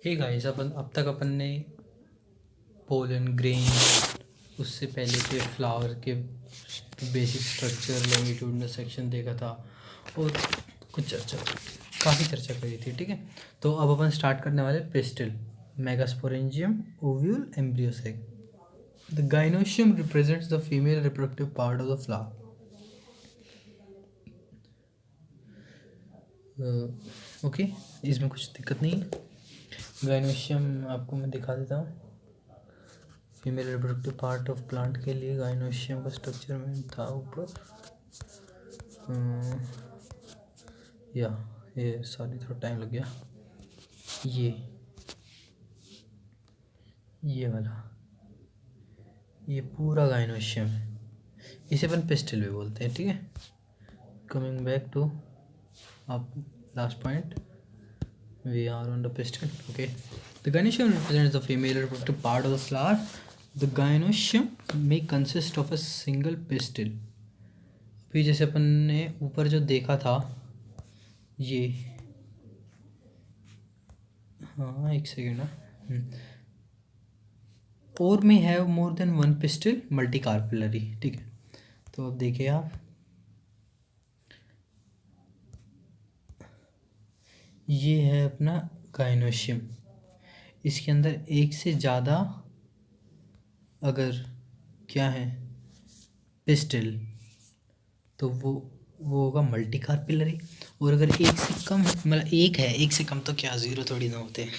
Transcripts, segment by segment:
Hey guys, अब तक अपन ने पोलन ग्रेन, उससे पहले के फ्लावर के बेसिक स्ट्रक्चर, लॉन्गिट्यूडनल सेक्शन देखा था और कुछ काफ़ी चर्चा करी थी। ठीक है, तो अब अपन स्टार्ट करने वाले pistil, megasporangium, ovule, embryo sac. The gynoecium represents the female reproductive part of the flower. Okay, इसमें कुछ दिक्कत नहीं है। गाइनोशियम आपको मैं दिखा देता हूँ। Female reproductive part of plant के लिए गाइनोशियम का स्ट्रक्चर में था ऊपर। ये सॉरी, थोड़ा टाइम लग गया। ये वाला, ये पूरा गाइनोशियम है, इसे अपन पिस्टिल भी बोलते हैं। ठीक है, कमिंग बैक टू आप last point, we are on the pistil. Okay, the gynoecium represents the female reproductive part of the flower. The gynoecium may consist of a single pistil. अभी जैसे अपन ने ऊपर जो देखा था, ये हाँ एक सेकेंड है, और may have more than one pistil, multicarpellary. ठीक है, तो अब देखिए आप, ये है अपना गाइनोशियम। इसके अंदर एक से ज़्यादा अगर क्या है पिस्टिल, तो वो होगा मल्टी कार्पिलरी। और अगर एक से कम, मतलब एक है, एक से कम तो क्या ज़ीरो थोड़ी ना होते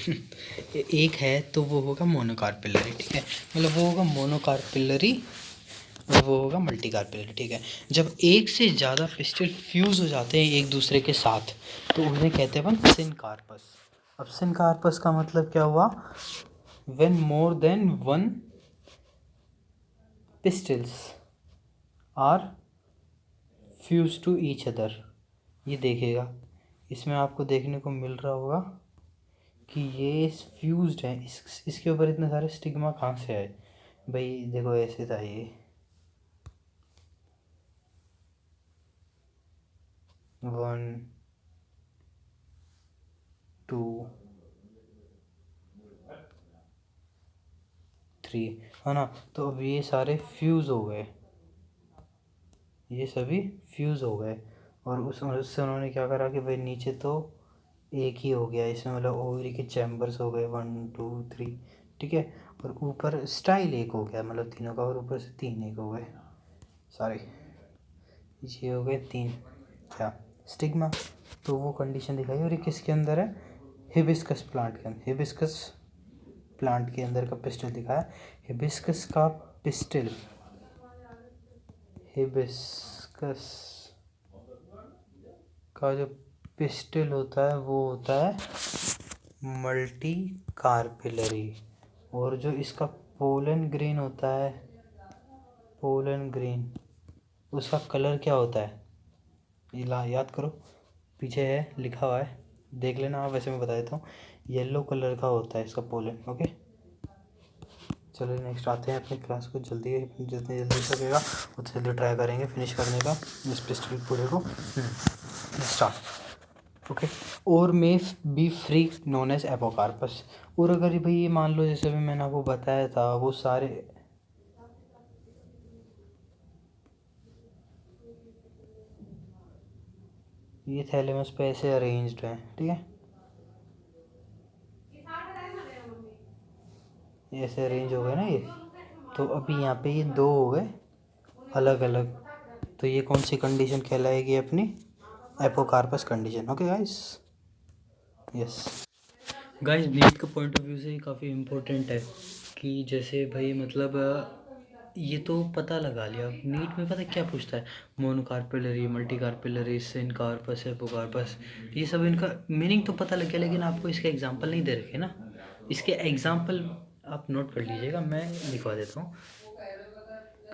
एक है तो वो होगा मोनोकार्पिलरी। ठीक है, मतलब वो होगा मोनोकार्पिलरी और वो होगा मल्टी कार्पिलरी। ठीक है, जब एक से ज़्यादा पिस्टिल फ्यूज़ हो जाते हैं एक दूसरे के साथ तो उन्हें कहते हैं अपन सिनकार्पस। अब सिनकार्पस का मतलब क्या हुआ, when more than one pistils are fuse to each other. ये देखिएगा, इसमें आपको देखने को मिल रहा होगा कि ये फ्यूज्ड है। इसके ऊपर इतने सारे स्टिग्मा कहाँ से आए भाई? देखो ऐसे था ये, 1 2 3 है ना। तो अब ये सारे फ्यूज़ हो गए, ये सभी फ्यूज़ हो गए और उससे उन्होंने क्या करा कि भाई नीचे तो एक ही हो गया इसमें, मतलब ओवरी के चैम्बर्स हो गए 1 2 3। ठीक है, और ऊपर स्टाइल एक हो गया, मतलब तीनों का, और ऊपर से 3 एक हो गए, सॉरी ये हो गए 3 क्या स्टिग्मा। तो वो कंडीशन दिखाई, और ये किसके अंदर है? हिबिस्कस प्लांट के अंदर। हिबिस्कस प्लांट के अंदर का पिस्टल दिखाया। हिबिस्कस का पिस्टल, हिबिस्कस का जो पिस्टल होता है वो होता है मल्टी कार्पिलरी। और जो इसका पोलन ग्रेन होता है, पोलन ग्रेन, उसका कलर क्या होता है? ये याद करो, पीछे है लिखा हुआ है, देख लेना आप, वैसे मैं बता देता हूँ। येलो कलर का होता है इसका पोलन। ओके, चलो नेक्स्ट आते हैं अपनी क्लास को। जितनी जल्दी सकेगा उतनी जल्दी ट्राई करेंगे फिनिश करने का इस पिस्टल पूरे को। स्टार्ट। ओके, और may be free known as apocarpous. और अगर भाई ये मान लो, जैसे भी मैंने आपको बताया था, वो सारे ये थैलेमस पे ऐसे अरेंज्ड हैं। ठीक है, ये ऐसे अरेंज हो गए ना ये। तो अभी यहाँ पे ये दो हो गए अलग अलग, तो ये कौन सी कंडीशन कहलाएगी? अपनी apocarpous condition. Okay guys, yes guys, NEET का पॉइंट ऑफ व्यू से काफ़ी इम्पोर्टेंट है कि जैसे भाई मतलब ये तो पता लगा लिया। नीट में पता क्या पूछता है? मोनोकार्पिलरी, मल्टीकार्पिलरी, सिनकार्पस, एपोकार्पस, ये सब इनका मीनिंग तो पता लग गया, लेकिन आपको इसके एग्जांपल नहीं दे रखे ना। इसके एग्जांपल आप नोट कर लीजिएगा, मैं लिखवा देता हूँ।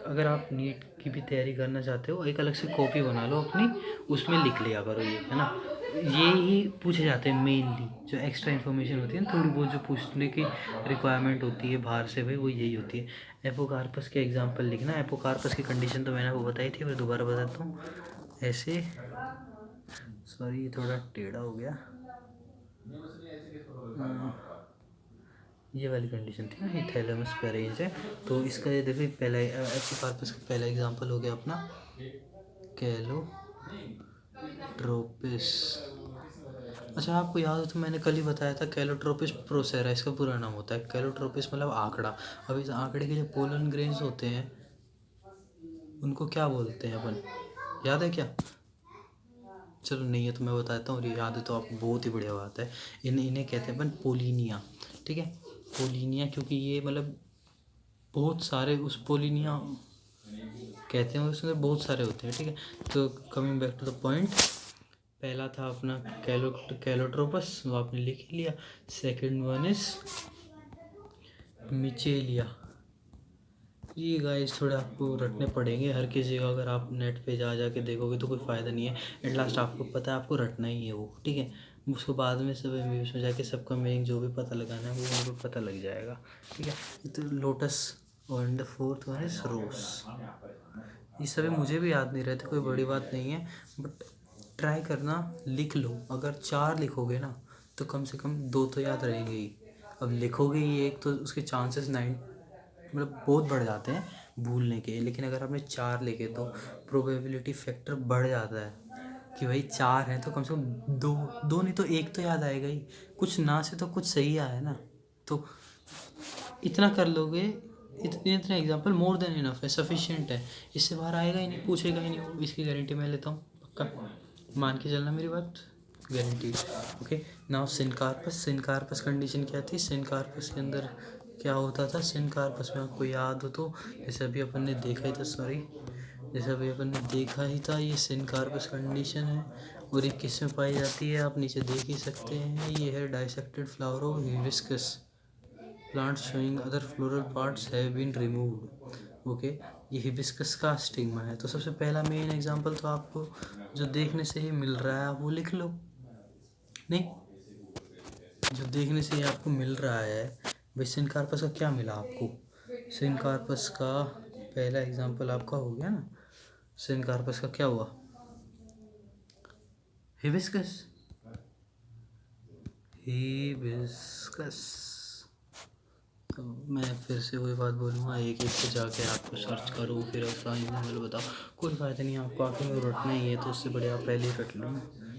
अगर आप नीट की भी तैयारी करना चाहते हो, एक अलग से कॉपी बना लो अपनी, उसमें लिख लिया करो ये, है ना। ये ही पूछे जाते हैं मेनली, जो एक्स्ट्रा इन्फॉर्मेशन होती है ना, थोड़ी बहुत जो पूछने की रिक्वायरमेंट होती है बाहर से भाई, वो यही होती है। एपोकार्पस के एग्जांपल लिखना। एपोकार्पस की कंडीशन तो मैंने वो बताई थी, मैं दोबारा बताता हूँ। ऐसे, सॉरी ये थोड़ा टेढ़ा हो गया, ये वाली कंडीशन थी ना, ये थैलेमस पे अरेंज है। तो इसका ये देखो पहला एपिकार्पस का पहला एग्जांपल हो गया अपना कैलोट्रोपिस। अच्छा आपको याद हो तो मैंने कल ही बताया था कैलोट्रोपिस प्रोसेरा इसका पूरा नाम होता है। कैलोट्रोपिस मतलब आंकड़ा। अब इस आंकड़े के जो पोलन ग्रेन्स होते हैं उनको क्या बोलते हैं अपन, याद है क्या? चलो नहीं है तो मैं बताता हूँ, याद है तो आपको बहुत ही बढ़िया बात है। इन्हें कहते हैं अपन पोलिनिया, ठीक है। पोलिनिया क्योंकि ये मतलब बहुत सारे उस पोलिनिया कहते हैं, उसमें बहुत सारे होते हैं, ठीक है। तो coming back to the point, पहला था अपना कैलोट्रोपस, वो आपने लिख लिया। Second one is Michelia. ये गाइस थोड़ा आपको रटने पड़ेंगे हर किसी को, अगर आप नेट पे जा के देखोगे तो कोई फ़ायदा नहीं है। एट लास्ट आपको पता है आपको रटना ही है वो, ठीक है। उसको बाद में सब इंग्लिश में जाके सबका मीनिंग जो भी पता लगाना है वो वहाँ पर पता लग जाएगा, ठीक है। तो लोटस और the fourth one is rose. ये सभी मुझे भी याद नहीं रहते, कोई बड़ी बात नहीं है, बट ट्राई करना, लिख लो। अगर 4 लिखोगे ना तो कम से कम 2 तो याद रहेंगे ही। अब लिखोगे ही एक तो उसके चांसेस 9 मतलब बहुत बढ़ जाते हैं भूलने के, लेकिन अगर आपने 4 लिखे तो प्रोबेबिलिटी फैक्टर बढ़ जाता है कि भाई 4 हैं तो कम से कम 2 नहीं तो 1 तो याद आएगा ही। कुछ ना से तो कुछ सही आया ना, तो इतना कर लोगे, इतने इतने एग्जाम्पल मोर देन इनफ है, सफिशिएंट है। इससे बाहर आएगा ही नहीं, पूछेगा ही नहीं वो, इसकी गारंटी मैं लेता हूँ पक्का, मान के चलना मेरी बात, guarantee. Okay now syncarpous. Syncarpous condition क्या थी? सिनकार्पस के अंदर क्या होता था? सिनकार्पस में आपको याद हो तो जैसे अभी अपन ने देखा ही था, सॉरी, जैसे अभी अपन ने देखा ही था, ये सिनकार्पस कंडीशन है। और ये किस में पाई जाती है आप नीचे देख ही सकते हैं, ये है dissected flower of hibiscus plants showing other floral parts have been removed। Okay ये हिबिस्कस का स्टिग्मा है। तो सबसे पहला मेन एग्जांपल तो आपको जो देखने से ही मिल रहा है आप वो लिख लो। नहीं, जो देखने से ही आपको मिल रहा है भाई, सिनकार्पस का क्या मिला आपको? सिनकार्पस का पहला एग्जांपल आपका हो गया ना, सिनकार्पस का क्या हुआ? Hibiscus, hibiscus. तो मैं फिर से वही बात बोलूँगा, एक एक से जाके आपको सर्च करो फिर एग्जाम्पल बताओ, कोई फ़ायदा नहीं है आपको आखिर में रटना ही है, तो उससे बढ़िया आप पहले ही रट लो,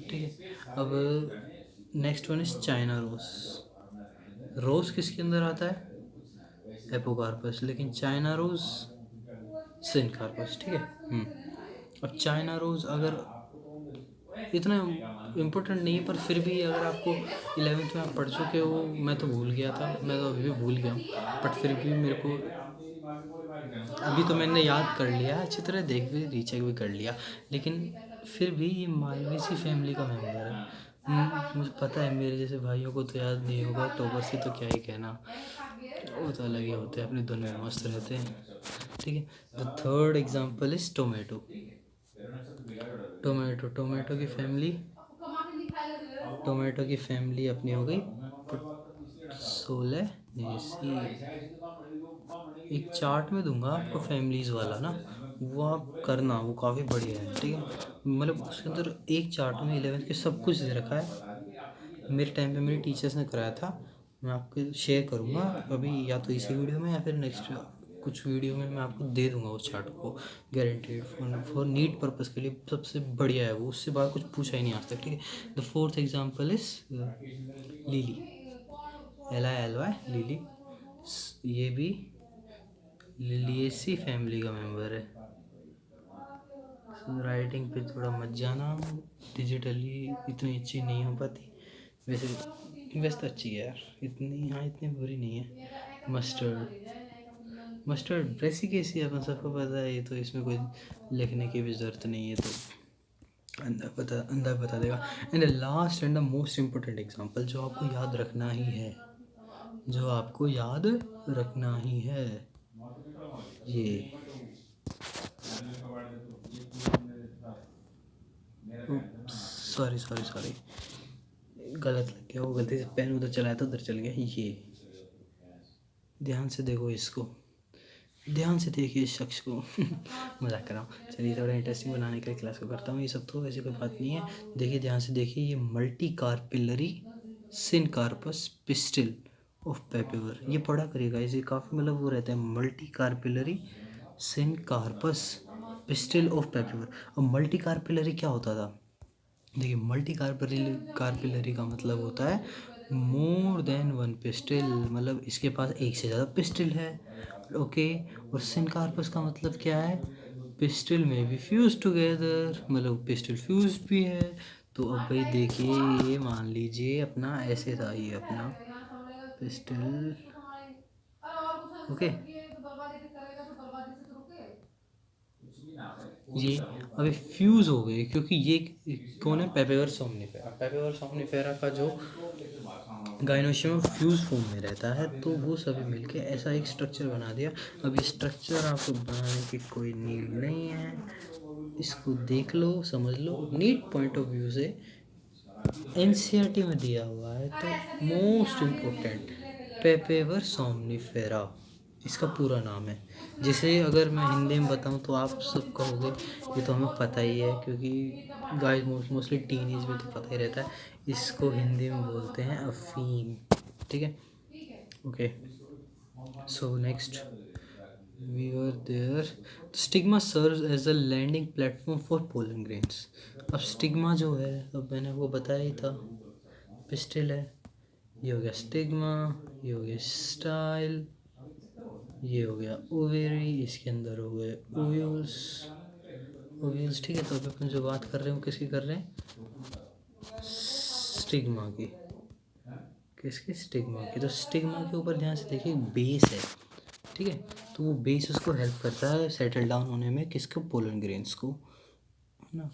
ठीक है। अब next one is China rose. Rose किसके अंदर आता है? एपोकार्पस, लेकिन चाइना रोज़ सिनकार्पस, ठीक है। अब चाइना रोज़ अगर इतना इम्पोर्टेंट नहीं है, पर फिर भी अगर आपको 11th में आप पढ़ चुके हो, मैं तो भूल गया था, मैं तो अभी भी भूल गया हूँ, बट फिर भी मेरे को अभी तो मैंने याद कर लिया अच्छी तरह, देख भी रीचेक भी कर लिया, लेकिन फिर भी ये मालवेसी फैमिली का मेंबर है। मुझे पता है मेरे जैसे भाइयों को तो याद नहीं होगा, टॉपर से तो क्या ही कहना, वो तो अलग ही होते हैं, अपनी दुनिया में मस्त रहते हैं, ठीक है। The third example is tomato. Tomato tomato की फैमिली, टोमेटो की फैमिली अपनी हो गई सोलेनेसी। एक चार्ट में दूंगा आपको फैमिलीज़ वाला ना, वो आप करना, वो काफ़ी बढ़िया है, ठीक है। मतलब उसके अंदर एक चार्ट में 11th के सब कुछ दे रखा है। मेरे टाइम पे मेरे टीचर्स ने कराया था, मैं आपको शेयर करूँगा अभी, या तो इसी वीडियो में या फिर नेक्स्ट कुछ वीडियो में मैं आपको दे दूंगा उस चार्ट को, गारंटेड फॉर नीट पर्पज़ के लिए सबसे बढ़िया है वो, उससे बाहर कुछ पूछा ही नहीं आज तक, ठीक है। The fourth example is lily, LILY lily. ये भी लिलिएसी फैमिली का मेंबर है। राइटिंग पे थोड़ा मत जाना, डिजिटली इतनी अच्छी नहीं हो पाती, वैसे वैसे तो अच्छी है यार, इतनी, हाँ इतनी बुरी नहीं है। मस्टर्ड, मस्टर्ड वैसी कैसी है अपन सबको पता है, ये तो इसमें कोई लिखने की भी ज़रूरत नहीं है, तो अंधा बता देगा। And the last and the most important example जो आपको याद रखना ही है, जो आपको याद रखना ही है, ये सॉरी सॉरी सॉरी, गलत लग गया, वो गलती से पेन उधर चलाया था उधर चल गया। ये ध्यान से देखो इसको, ध्यान से देखिए इस शख्स को मजाक कर रहा हूँ, चलिए थोड़ा इंटरेस्टिंग बनाने के लिए क्लास को करता हूँ, ये सब तो वैसे कोई बात नहीं है। देखिए ध्यान से देखिए, ये multi carpellary syncarpous pistil of Papaver, ये पढ़ा करिएगा, इसे काफ़ी मतलब वो रहता है, multi carpellary syncarpous pistil of Papaver. अब मल्टी कार्पिलरी क्या होता था, देखिए मल्टी कार्पिलरी का मतलब होता है मोर देन वन पिस्टिल, मतलब इसके पास एक से ज़्यादा पिस्टिल है। ओके, और सिनकार्पस का मतलब क्या है, पिस्टिल में भी फ्यूज टुगेदर, मतलब पिस्टिल फ्यूज भी है। तो अब भाई देखिए, ये मान लीजिए अपना ऐसे था, ये अपना पिस्टल। ओके, ये अभी फ्यूज हो गए क्योंकि ये कौन है, पेपेवर सोमनिफेरा। पेपेवर सोमनिफेरा का जो गाइनोशियम फ्यूज फॉर्म में रहता है, तो वो सभी मिलके ऐसा एक स्ट्रक्चर बना दिया। अब ये स्ट्रक्चर आपको बनाने की कोई नीड नहीं है, इसको देख लो, समझ लो, नीट पॉइंट ऑफ व्यू से एनसीईआरटी में दिया हुआ है। तो मोस्ट इम्पोर्टेंट, पेपेवर सोमनिफेरा इसका पूरा नाम है, जिसे अगर मैं हिंदी में बताऊं तो आप सब कहोगे ये तो हमें पता ही है, क्योंकि गाइस मोस्टली टीनेज में तो पता ही रहता है। इसको हिंदी में बोलते हैं अफीम, ठीक है। Okay, so next we were there, stigma serves as a landing platform for pollen grains. अब स्टिग्मा जो है, अब मैंने वो बताया ही था, पिस्टिल है, ये हो गया स्टिग्मा, ये हो गया स्टाइल, ये हो गया ओवेरी, इसके अंदर हो गए ओव्यूल्स, ओव्यूल्स, ठीक है। तो अभी अपन जो बात कर रहे हो किसकी कर रहे हैं, स्टिग्मा की, किसकी, स्टिग्मा की। तो स्टिग्मा के ऊपर ध्यान से देखिए बेस है, ठीक है। तो वो बेस उसको हेल्प करता है सेटल डाउन होने में, किसको, पोलन ग्रेन्स को, है ना।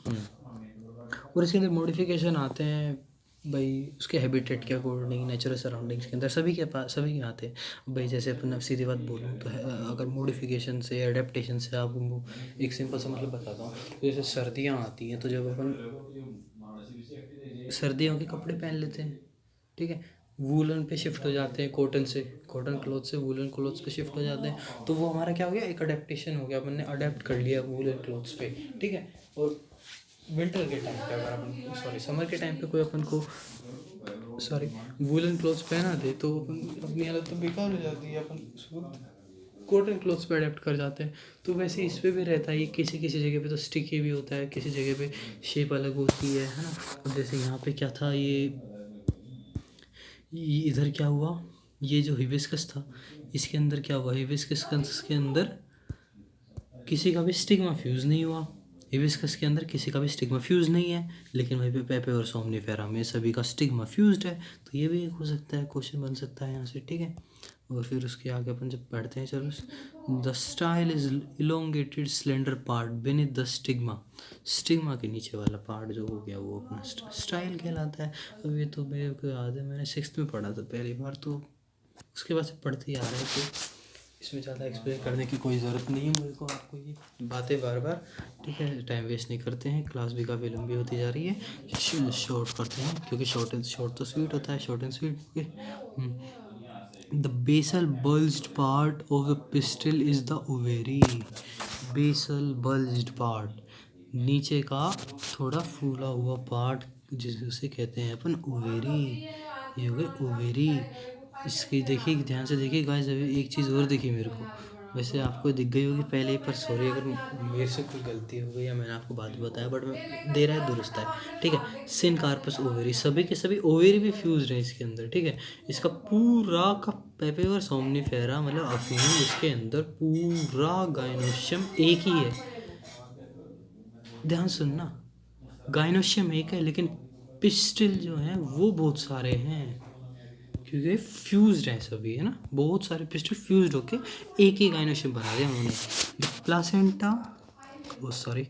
और इसके अंदर मॉडिफिकेशन आते हैं भाई, उसके हैबिटेट के अकॉर्डिंग, नेचुरल सराउंडिंग्स के अंदर, सभी के पास, सभी के आते हैं भाई। जैसे अपन, अब सीधी बात बोलूँ तो अगर मॉडिफिकेशन से, एडेप्टेशन से आपको एक सिंपल सा मतलब बताता हूँ। तो जैसे सर्दियाँ आती हैं, तो जब अपन सर्दियों के कपड़े पहन लेते हैं, ठीक है, वूलन पे शिफ्ट हो जाते हैं, कॉटन से, कॉटन क्लॉथ से वूलन क्लॉथ्स पे शिफ्ट हो जाते हैं, तो वो हमारा क्या हो गया, एक अडेप्टेशन हो गया, अपन ने अडेप्ट कर लिया वूलन क्लॉथ्स पे, ठीक है। और विंटर के टाइम पे अगर अपन, सॉरी समर के टाइम पे कोई अपन को, सॉरी, वूलन क्लॉथ्स पहना दे तो अपनी हालत तो बेकार हो जाती है, अपन कॉटन क्लॉथ्स पे अडेप्ट कर जाते हैं। तो वैसे इस पे भी रहता है, ये किसी किसी जगह पे तो स्टिकी भी होता है, किसी जगह पे शेप अलग होती है ना। अब जैसे यहाँ पे क्या था, ये इधर क्या हुआ, ये जो हिबिस्कस था, इसके अंदर क्या हुआ, हिबिस्कस के अंदर किसी का भी स्टिग्मा फ्यूज़ नहीं हुआ, हिबिस्कस के अंदर किसी का भी स्टिग्मा फ्यूज़ नहीं है, लेकिन वहीं पे पेपे और सोमनिफेरा में सभी का स्टिग्मा फ्यूज्ड है। तो ये भी एक हो सकता है, क्वेश्चन बन सकता है यहाँ से, ठीक है। और फिर उसके आगे अपन जब पढ़ते हैं, चलो, the style is elongated slender part beneath the stigma, stigma के नीचे वाला पार्ट जो हो गया वो अपना स्टाइल कहलाता है। अब ये तो मेरे को याद है, मैंने 6th में पढ़ा था पहली बार, तो उसके बाद से पढ़ते ही आ रहे हैं, तो इसमें ज़्यादा एक्सप्लेन करने की कोई ज़रूरत नहीं है मेरे को आपको, ये बातें बार बार, ठीक है। टाइम वेस्ट नहीं करते हैं, क्लास भी काफ़ी लंबी होती जा रही है, शॉर्ट करते हैं, क्योंकि शॉर्ट तो स्वीट होता है, short and sweet, okay. The basal bulged part of the pistil is the ovary, basal bulged part, नीचे का थोड़ा फूला हुआ पार्ट, जिसे कहते हैं अपन ओवेरी, ये हो गए ओवेरी। इसकी देखिए, ध्यान से देखिए गाइस, अभी एक चीज़ और देखिए मेरे को, वैसे आपको दिख गई होगी पहले ही, पर सॉरी अगर मेरे से कोई गलती हो गई या मैंने आपको बाद में बताया, बट मैं दे रहा है, दुरुस्त है, ठीक है। सिनकार्पस ओवेरी, सभी के सभी ओवेरी भी फ्यूज्ड है इसके अंदर, ठीक है। इसका पूरा का पेपेवर सोमनिफेरा मतलब अफीम, इसके अंदर पूरा गाइनोशियम एक ही है, ध्यान सुनना, गाइनोशियम एक है, लेकिन पिस्टिल जो हैं वो बहुत सारे हैं, क्योंकि फ्यूज्ड हैं सभी, है ना, बहुत सारे पिस्टल फ्यूज्ड होके एक ही गाइनोशियम बना दिया उन्होंने। The placenta, oh sorry,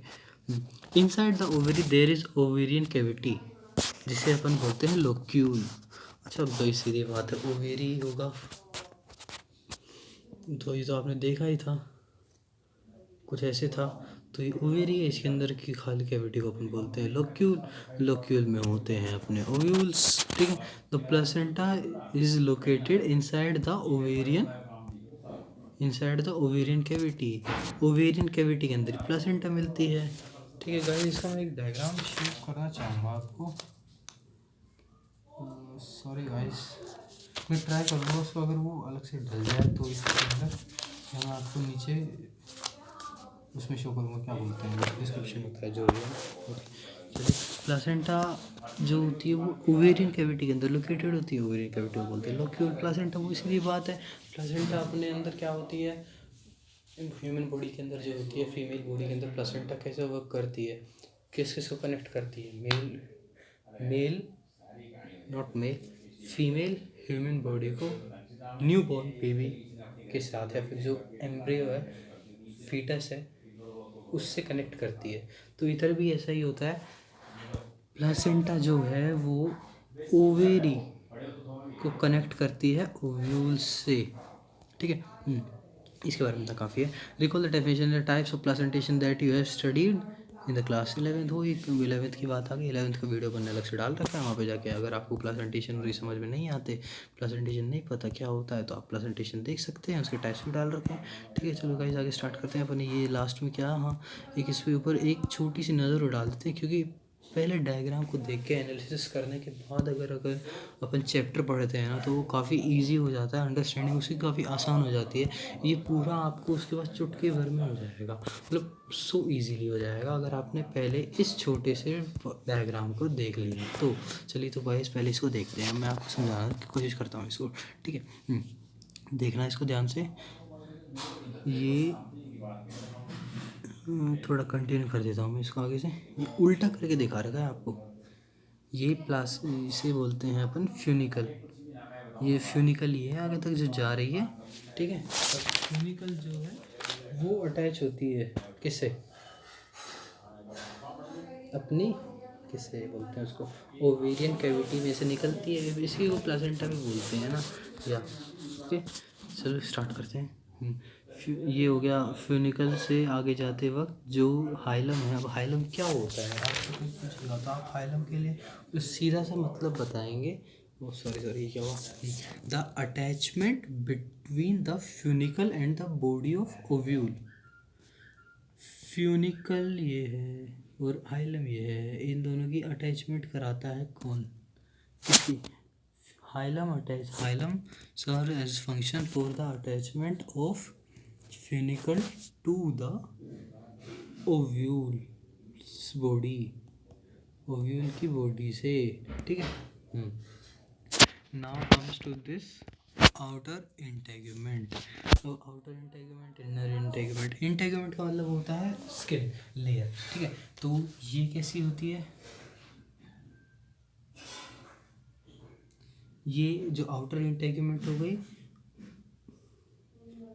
inside the ovary there is ovarian cavity, जिसे अपन बोलते हैं लोक्यूल। अच्छा, अब तो सीधी बात है, ओवेरी होगा, तो ये तो आपने देखा ही था, कुछ ऐसे था। तो ये ओवेरी है, इसके अंदर की खाली कैविटी को अपन बोलते हैं लोक्यूल, लोक्यूल में होते हैं अपने ओव्यूल्स, ठीक है। The placenta is located inside the ovarian, inside the ovarian cavity, ovarian cavity के अंदर प्लेसेंटा मिलती है, ठीक है गाइस। इसका मैं एक डायग्राम शेयर करना चाहूँगा आपको, सॉरी गाइस, मैं ट्राई करूँगा उसको, अगर वो अलग से ढल जाए तो इसके अंदर मैं आपको नीचे उसमें शो करूँगा, क्या बोलते हैं, डिस्क्रिप्शन होता है जो भी है। चलिए, प्लासेंटा जो होती है वो ओवेरियन कैविटी के अंदर लोकेटेड होती है, ओवेरियन कैविटी को बोलते हैं लोक्यूल प्लासेंटा। वो इसलिए बात है, प्लासेंटा अपने अंदर क्या होती है, ह्यूमन बॉडी के अंदर जो होती है, फीमेल बॉडी के अंदर प्लासेंटा कैसे वर्क करती है, किस किस को कनेक्ट करती है, male not male, female human body को न्यू बॉर्न बेबी के साथ, या फिर जो एम्ब्रियो है, फीटस है, उससे कनेक्ट करती है। तो इधर भी ऐसा ही होता है, प्लासेंटा जो है वो ओवेरी को कनेक्ट करती है ओव्यूल से, ठीक है। इसके बारे में तो काफ़ी है। Recall the definition the types of placentation that you have studied in the class 11th। हो 11th की बात आ गई, 11th का वीडियो बनने अलग से डाल रखा है, वहाँ पे जाके अगर आपको प्लासेंटेशन और समझ में नहीं आते, प्लासेंटेशन नहीं पता क्या होता है, तो आप प्लासेंटेशन देख सकते हैं, उसके टाइप्स भी डाल रखे हैं, ठीक है। चलो गाइस आगे स्टार्ट करते हैं अपन। ये लास्ट में क्या, हाँ एक इसके ऊपर एक छोटी सी नज़र डाल देते हैं, क्योंकि पहले डायग्राम को देख के एनालिसिस करने के बाद अगर अपन चैप्टर पढ़ते हैं ना, तो वो काफ़ी इजी हो जाता है, अंडरस्टैंडिंग उसकी काफ़ी आसान हो जाती है। ये पूरा आपको उसके बाद चुटकी भर में हो जाएगा, मतलब सो इजीली हो जाएगा अगर आपने पहले इस छोटे से डायग्राम को देख लिया तो। चलिए तो भाई पहले इसको देखते हैं, मैं आपको समझाने की कोशिश करता हूँ इसको, ठीक है। देखना इसको ध्यान से, ये थोड़ा कंटिन्यू कर देता हूँ मैं इसको आगे से। ये उल्टा करके दिखा रखा है आपको, ये प्लास इसे बोलते हैं अपन फ्यूनिकल। ये फ्यूनिकल ये है आगे तक जो जा रही है, ठीक है। और फ्यूनिकल जो है वो अटैच होती है किससे, अपनी किससे बोलते हैं उसको, ओवेरियन कैविटी में से निकलती है, इसी को प्लासेंटा भी बोलते हैं ना, या ओके। चलो स्टार्ट करते हैं। ये हो गया फ्यूनिकल से आगे जाते वक्त जो हाइलम है। अब हाइलम क्या होता है, आपको कोई पूछेगा तो आप हाइलम के लिए सीधा सा मतलब बताएंगे, वो सॉरी क्या हुआ, the attachment between the funicle and the body of ovule. Funicle ये है और हाइलम ये है, इन दोनों की अटैचमेंट कराता है कौन, किसकी, hilum serve as function for the attachment of funicle to the ovule body, ovule की बॉडी से, ठीक है। Now comes to this outer integument. तो outer integument, inner integument, integument का मतलब होता है स्किन लेयर, ठीक है। तो ये कैसी होती है, ये जो आउटर इंटेगुमेंट हो गई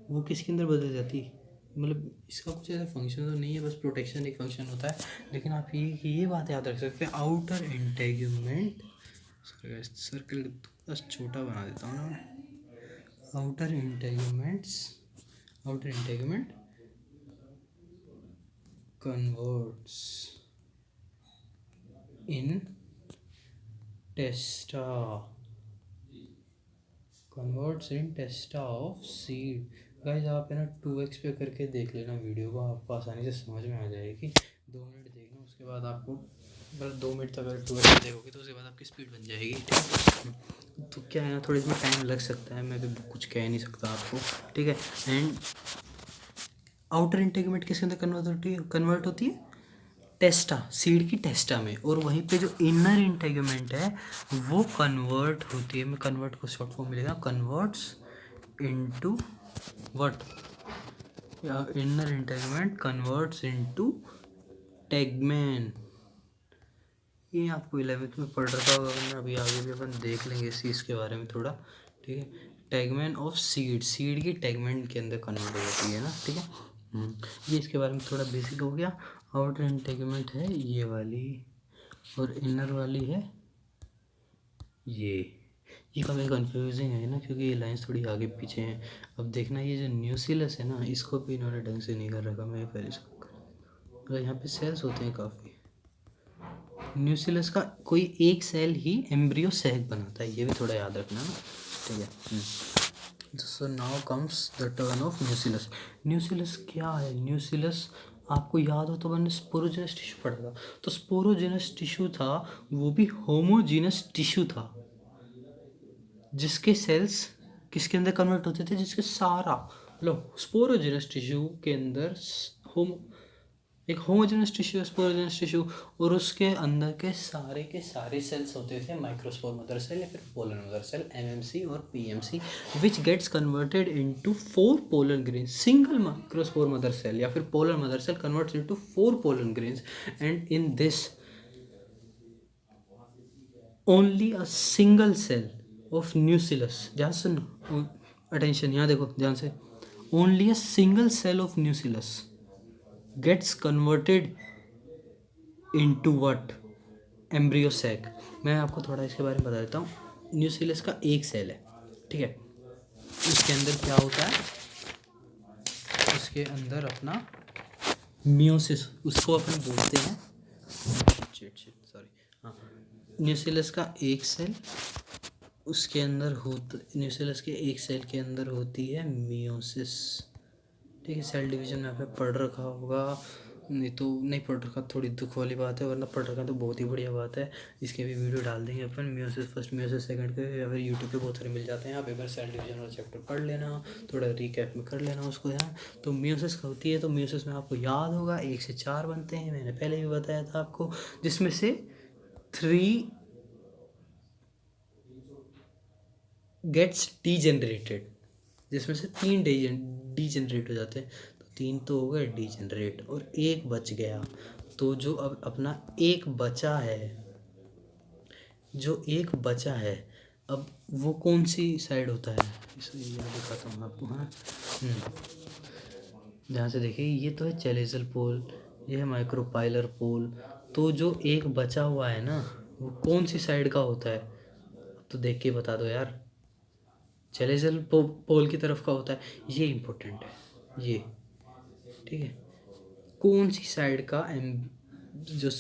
वो किसके अंदर बदल जाती है, मतलब इसका कुछ ऐसा फंक्शन तो नहीं है, बस प्रोटेक्शन एक फंक्शन होता है। लेकिन आप ये बात याद रख सकते हैं, आउटर इंटेगुमेंट, सर्कल थोड़ा छोटा बना देता हूँ ना मैं, outer integument converts in टेस्टा of seed. Guys आप है ना 2x पे करके देख लेना वीडियो को, आपको आसानी से समझ में आ जाएगी। 2 मिनट देखना, उसके बाद आपको मतलब 2 मिनट तक अगर 2x पे देखोगे तो उसके बाद आपकी स्पीड बन जाएगी, ठीक है। तो क्या है ना, थोड़ी इसमें टाइम लग सकता है, मैं भी कुछ कह नहीं सकता आपको, ठीक है। एंड आउटर इंटेगुमेंट किसके अंदर कन्वर्ट होती है, टेस्टा, सीड की टेस्टा में। और वहीं पे जो इनर इंटेगुमेंट है वो कन्वर्ट होती है, मैं कन्वर्ट को शॉर्ट फॉर्म मिलेगा, converts into what, inner integument converts into tegmen. ये आपको 11th में पढ़ रखा होगा, वरना अभी आगे भी अपन देख लेंगे इस चीज़ के बारे में थोड़ा, ठीक है। टेगमेन ऑफ सीड, सीड की टेगमेन के अंदर कन्वर्ट हो जाती है ना, ठीक है। ये इसके बारे में थोड़ा बेसिक हो गया। आउटर इंटेगुमेंट है ये वाली और इनर वाली है ये काफ़ी कंफ्यूजिंग है ना, क्योंकि ये लाइंस थोड़ी आगे पीछे हैं। अब देखना ये जो न्यूसिलस है ना, इसको भी इन्होंने ढंग से नहीं कर रखा, मैं पहले इसको मतलब यहाँ पे सेल्स होते हैं काफ़ी, न्यूसिलस का कोई एक सेल ही एम्ब्रियो सैक बनाता है, ये भी थोड़ा याद रखना ना, ठीक है। So now comes the turn off न्यूसिलस। न्यूसिलस क्या है, न्यूसिलस आपको याद हो तो मैंने स्पोरोजेनस टिश्यू पढ़ा था, तो स्पोरोजेनस टिश्यू था वो भी होमोजीनस टिश्यू था, जिसके सेल्स किसके अंदर कन्वर्ट होते थे, जिसके सारा मतलब स्पोरोजेनस टिश्यू के अंदर एक होमोजेनस टिश्यू, स्पोरोजेनस टिश्यू, और उसके अंदर के सारे सेल्स होते थे माइक्रोस्पोर मदर सेल या फिर पोलर मदर सेल, एमएमसी और PMC, which gets converted into 4 polar grains. Single microspore mother cell या फिर polar mother cell converts into 4 polar grains, and in this only a single cell of nucellus. ध्यान सुनो, attention, यहाँ देखो ध्यान से. Only a single cell of nucellus gets converted into what? Embryo sac. मैं आपको थोड़ा इसके बारे में बता देता हूँ. न्यूसिलस का एक सेल है, ठीक है. उसके अंदर क्या होता है, उसके अंदर अपना मियोसिस, उसको अपन बोलते हैं, सॉरी, हाँ, न्यूसिलस का एक सेल, उसके अंदर न्यूसिलस के एक सेल के अंदर होती है मियोसिस, ठीक है. सेल डिवीजन में आपने पढ़ रखा होगा, नहीं तो नहीं पढ़ रखा, थोड़ी दुख वाली बात है, वरना पढ़ रखा तो बहुत ही बढ़िया बात है. इसके भी वीडियो डाल देंगे अपन, मियोसिस फर्स्ट, मियोसिस सेकंड के, या फिर यूट्यूब पे बहुत सारे मिल जाते हैं. आप एक बार सेल डिवीजन वाला चैप्टर पढ़ लेना, थोड़ा रिकैप में कर लेना उसको यहाँ. तो मियोसिस का होती है, तो मियोसिस में आपको याद होगा 1 से 4 बनते हैं, मैंने पहले भी बताया था आपको, जिसमें से 3 गेट्स डीजेनरेटेड, जिसमें से 3 डीजेनरेट हो जाते हैं. तो 3 तो हो गए डीजेनरेट और 1 बच गया. तो जो अब अपना एक बचा है, जो एक बचा है, अब वो कौन सी साइड होता है, इसे यहाँ दिखाता हूँ आपको. हाँ, ध्यान से देखिए, ये तो है चैलेजल पोल, ये है माइक्रोपाइलर पोल. तो जो एक बचा हुआ है ना, वो कौन सी साइड का होता है, तो देख के बता दो यार. चैलेजल पोल की तरफ का होता है, ये इम्पोर्टेंट है ये, ठीक है. कौन सी साइड का जो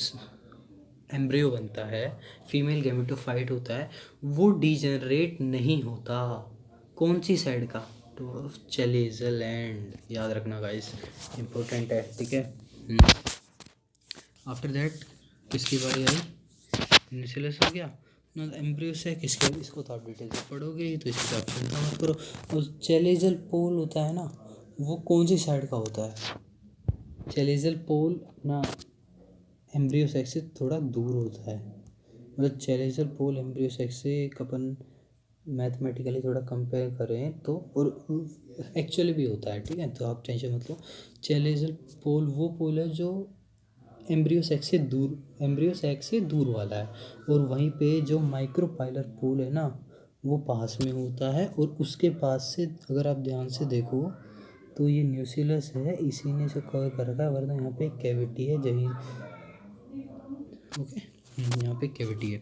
एम्ब्रियो बनता है, फीमेल गैमेटोफाइट होता है, वो डीजनरेट नहीं होता. कौन सी साइड का, तो चैलेजल एंड, याद रखना गाइस, इम्पोर्टेंट है, ठीक है. आफ्टर दैट किसकी बारी आई, न्यूसिलस हो गया ना, एम्ब्रियो से किसके, इसको तो आप डिटेल से पढ़ोगे, तो इसकी आप चिंता मत करो. और चैलेजल पोल होता है ना, वो कौन सी साइड का होता है, चैलेजल पोल अपना एम्ब्रियो सेक्स से थोड़ा दूर होता है. मतलब चैलेजल पोल एम्ब्रियो सेक्स से अपन मैथमेटिकली थोड़ा कंपेयर करें तो, और एक्चुअली भी होता है, ठीक है. तो आप टेंशन मत लो. चैलेजल पोल वो पोल है जो एम्ब्रियो सेक्स से दूर वाला है, और वहीं पे जो माइक्रोपाइलर पोल है ना, वो पास में होता है. और उसके पास से अगर आप ध्यान से देखो तो ये न्यूसिलस है, इसी ने इसे कवर कर रखा है, वरना यहाँ पे एक कैविटी है जहीं, ओके, यहाँ पे कैविटी है.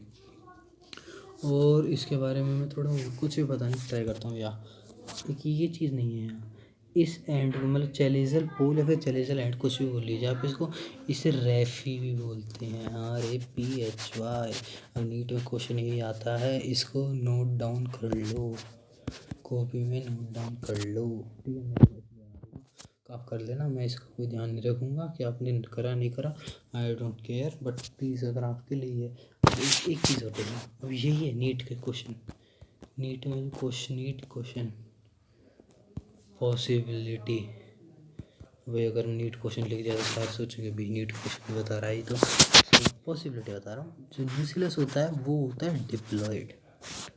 और इसके बारे में मैं थोड़ा कुछ भी बताने की ट्राई करता हूँ कि ये चीज़ नहीं है यहाँ. इस एंड को मतलब चैलेजल पोल या फिर चैलेजल एंड कुछ भी बोल लीजिए आप इसको, इसे रेफी भी बोलते हैं. हाँ, RAPHY. अब नीट में क्वेश्चन यही आता है, इसको नोट डाउन कर लो, कॉपी में नोट डाउन कर लो, ठीक है. आप कर लेना, मैं इसका कोई ध्यान नहीं रखूँगा कि आपने करा नहीं करा, I don't care. But please अगर आपके लिए एक चीज़ होती है, अब यही है नीट के क्वेश्चन, नीट क्वेश्चन पॉसिबिलिटी. वही अगर नीट क्वेश्चन लिख दिया तो सारे सोचेंगे भी नीट क्वेश्चन बता रहा है, तो पॉसिबिलिटी बता रहा हूँ. जो न्यूसिलस होता है वो होता है डिप्लॉयड,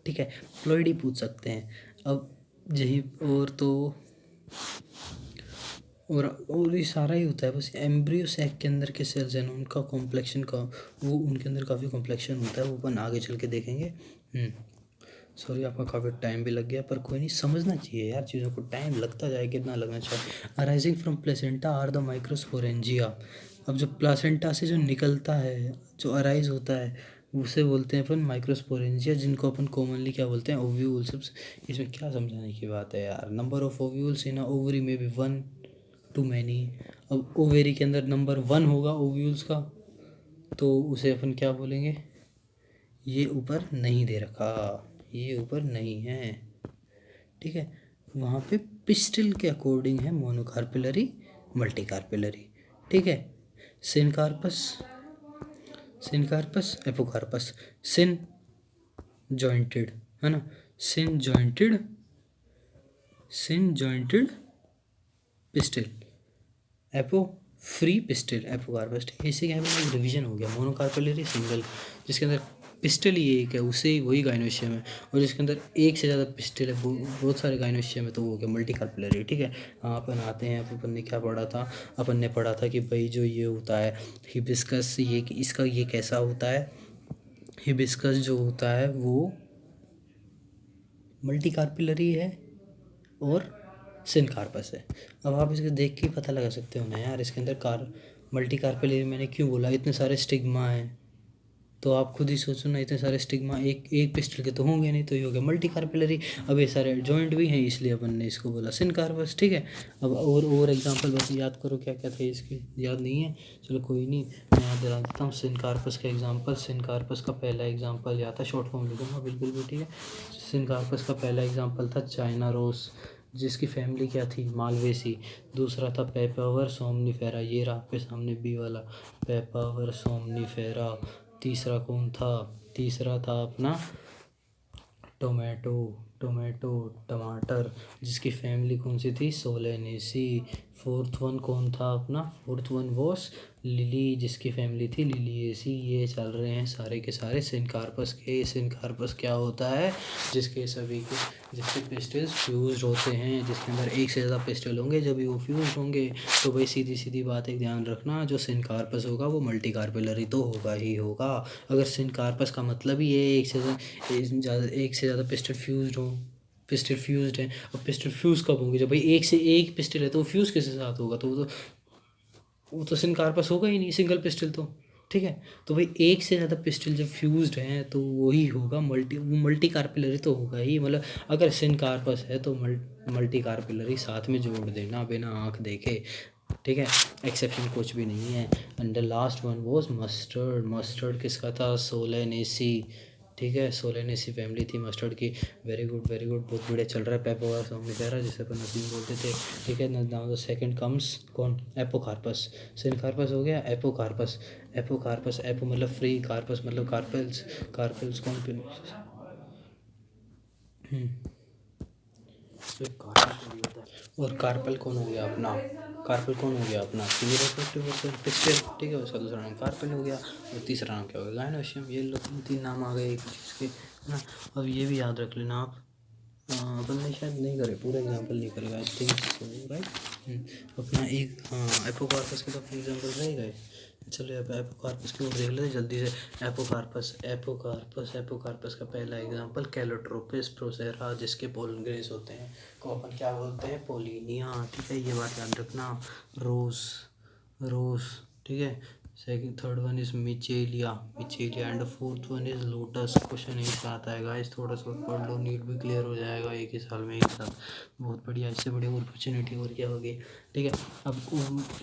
ठीक है. प्लॉयड ही पूछ सकते हैं. अब यही और तो और ये सारा ही होता है. बस एम्ब्रियो सैक के अंदर के सेल्स हैं उनका कॉम्प्लेक्शन का, वो उनके अंदर काफ़ी कॉम्प्लेक्शन होता है, वो अपन आगे चल के देखेंगे. सॉरी आपका काफ़ी टाइम भी लग गया, पर कोई नहीं, समझना चाहिए यार चीज़ों को, टाइम लगता जाए कितना लगना चाहिए. Arising from placenta are the microsporangia. अब जो प्लासेंटा से जो निकलता है, जो अराइज होता है, उसे बोलते हैं अपन माइक्रोस्पोरेंजिया, जिनको अपन कॉमनली क्या बोलते हैं, ओव्यूल्स. इसमें क्या समझाने की बात है यार, number of ovules in a ovary में बी 1 टू मैनी. अब ओवेरी के अंदर नंबर 1 होगा ओव्यूल्स का, तो उसे अपन क्या बोलेंगे, ये ऊपर नहीं दे रखा, ये ऊपर नहीं है, ठीक है. वहाँ पे पिस्टल के अकॉर्डिंग है मोनोकार्पिलरी, मल्टीकार्पिलरी, ठीक है. Syncarpous apocarpous. सिन जॉइंटेड है ना, syn jointed pistil, apo free pistil, apocarpous. ठीक है, इससे क्या है, एक डिवीजन हो गया, मोनोकार्पेलरी सिंगल, जिसके अंदर पिस्टल ही एक है, उससे ही वही गाइनोशियम है, और जिसके अंदर एक से ज़्यादा पिस्टल है, बहुत सारे गाइनोशियम है, तो वो हो गया मल्टी कार्पेलरी। ठीक है, अपन आते हैं, अपन ने क्या पढ़ा था, अपन ने पढ़ा था कि भाई जो ये होता है हिबिस्कस, ये इसका ये कैसा होता है, हिबिस्कस जो होता है वो मल्टी कार्पेलरी है और सिनकार्पस है। अब आप इसको देख के ही पता लगा सकते हो ना यार, इसके अंदर मल्टी कार्पेलरी मैंने क्यों बोला, इतने सारे स्टिग्मा हैं, तो आप खुद ही सोचो ना, इतने सारे स्टिग्मा एक एक पिस्टल के तो होंगे नहीं, तो ये हो गया मल्टी कार्पेलरी। अब ये सारे जॉइंट भी हैं, इसलिए अपन ने इसको बोला सिनकार्पस। ठीक है, अब और एग्जांपल बस याद करो क्या क्या थे इसके, याद नहीं है, चलो कोई नहीं, मैं याद दिला देता हूँ। सिनकार्पस का एग्जाम्पल, सिनकार्पस का पहला एग्जाम्पल या था, शॉर्ट फॉर्म लिखूँगा बिल्कुल भी। ठीक है, सिनकार्पस का पहला एग्जाम्पल था चाइना रोस, जिसकी फैमिली क्या थी, मालवेसी। दूसरा था पेपावर सोमनीफेरा, ये रहा आपके सामने बी वाला, पेपावर सोमनीफेरा। तीसरा कौन था, तीसरा था अपना टमाटर, जिसकी फैमिली कौन सी थी, सोलेनेसी। फोर्थ वन कौन था अपना, फोर्थ वन वॉस लिली, जिसकी फैमिली थी लिलिएसी। ये चल रहे हैं सारे के सारे सिनकार्पस के। सिनकार्पस क्या होता है, जिसके पिस्टल्स फ्यूज्ड होते हैं, जिसके अंदर एक से ज़्यादा पिस्टल होंगे, जब वो फ्यूज्ड होंगे तो भाई सीधी सीधी बात है, ध्यान रखना, जो सिनकार्पस होगा वो मल्टी कार्पेलरी तो होगा ही होगा। अगर सिनकार्पस का मतलब ही है एक से ज़्यादा पिस्टल फ्यूज्ड है। अब पिस्टल फ्यूज़ कब होंगे, जब भाई एक से एक पिस्टल है तो फ्यूज़ किसके साथ होगा, तो वो तो सिनकार्पस होगा ही नहीं, सिंगल पिस्टल तो। ठीक है, तो भाई एक से ज़्यादा पिस्टल जब फ्यूज्ड हैं तो वही होगा मल्टी कार्पेलरी तो होगा ही। मतलब अगर सिनकार्पस है तो मल्टी कार्पेलरी साथ में जोड़ देना बिना आँख देखे। ठीक है, एक्सेप्शन कुछ भी नहीं है। And the last one was mustard. Mustard किसका था, सोलेनेसी। ठीक है, सोलेनेसी फैमिली थी मस्टर्ड की। वेरी गुड वेरी गुड, बहुत बढ़िया चल रहा है। पेपोवर सोमनीफेरा, जिसे अपन नसीम बोलते थे। ठीक है, नाउ द सेकंड कम्स कौन, एपोकार्पस। सिनकार्पस हो गया, एपोकार्पस। एपोकार्पस, एपो मतलब फ्री, कार्पस मतलब कार्पेल्स। कार्पेल्स कौन पे और कार्पल कौन हो गया अपना, कार्पल कौन हो गया अपना, पिस्टल। ठीक है, उसका दूसरा नाम कार्पल हो गया, और तीसरा नाम क्या हो गया, गायनोशियम। ये लो तीन नाम आ गए एक चीज़ के, है ना। अब ये भी याद रख लेना आप, अपन ने शायद नहीं करे, पूरा एग्जाम्पल नहीं करेगा, आई थिंक सो राइट। अपना एक एपोकार्पस के तो अपने एग्जाम्पल रह गए। चलो अब एपोकार्पस की ओर देख लेते जल्दी से। एपोकार्पस का पहला एग्जाम्पल कैलोट्रोपिस प्रोसेरा, जिसके पोलन ग्रेन्स होते हैं, को अपन क्या बोलते हैं, पोलिनिया। ठीक है, ये बात याद रखना। रोज। ठीक है, second third one is Michelia and fourth one is lotus. Question यही से आता है गाइस, थोड़ा सा पढ़ लो, नीट भी क्लियर हो जाएगा एक ही साल में एक साथ। बहुत बढ़िया, इससे बड़ी अपॉर्चुनिटी और क्या होगी। ठीक है, अब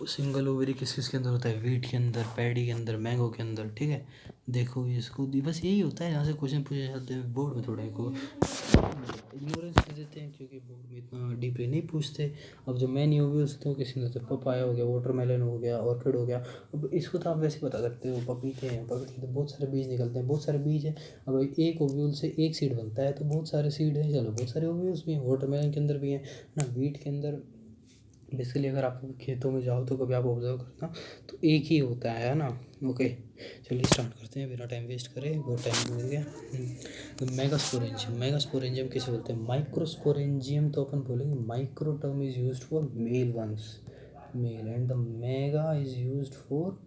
सिंगल ओवरी किस किस के अंदर होता है, वीट के अंदर, पैडी के अंदर, मैंगो के अंदर। ठीक है, देखो इसको बस यही होता है, यहाँ से क्वेश्चन पूछे जाते हैं बोर्ड में, थोड़ा को इग्नोरेंस कर देते हैं क्योंकि बोर्ड में इतना डीपली नहीं पूछते। अब जो मेन ओव्यूल्स होते हैं किसी अंदर, पपाया हो गया, वाटरमेलन हो गया, ऑर्किड हो गया। अब इसको तो आप वैसे बता सकते हो, पपीते हैं, पपीते तो बहुत सारे बीज निकलते हैं, बहुत सारे बीज हैं। अब एक ओव्यूल से एक सीड बनता है, तो बहुत सारे सीड हैं, चलो बहुत सारे ओव्यूल्स भी हैं, वाटरमेलन के अंदर भी हैं ना, वीट के अंदर। बेसिकली अगर आप खेतों में जाओ तो कभी आप ऑब्जर्व करना तो एक ही होता है ना। ओके, चलिए स्टार्ट करते हैं बिना टाइम वेस्ट करें, बहुत टाइम मिल गया। तो मेगास्पोरेंजियम किसे बोलते हैं, माइक्रोस्पोरेंजियम तो अपन बोलेंगे, micro term is used for male ones, male, and the mega is used for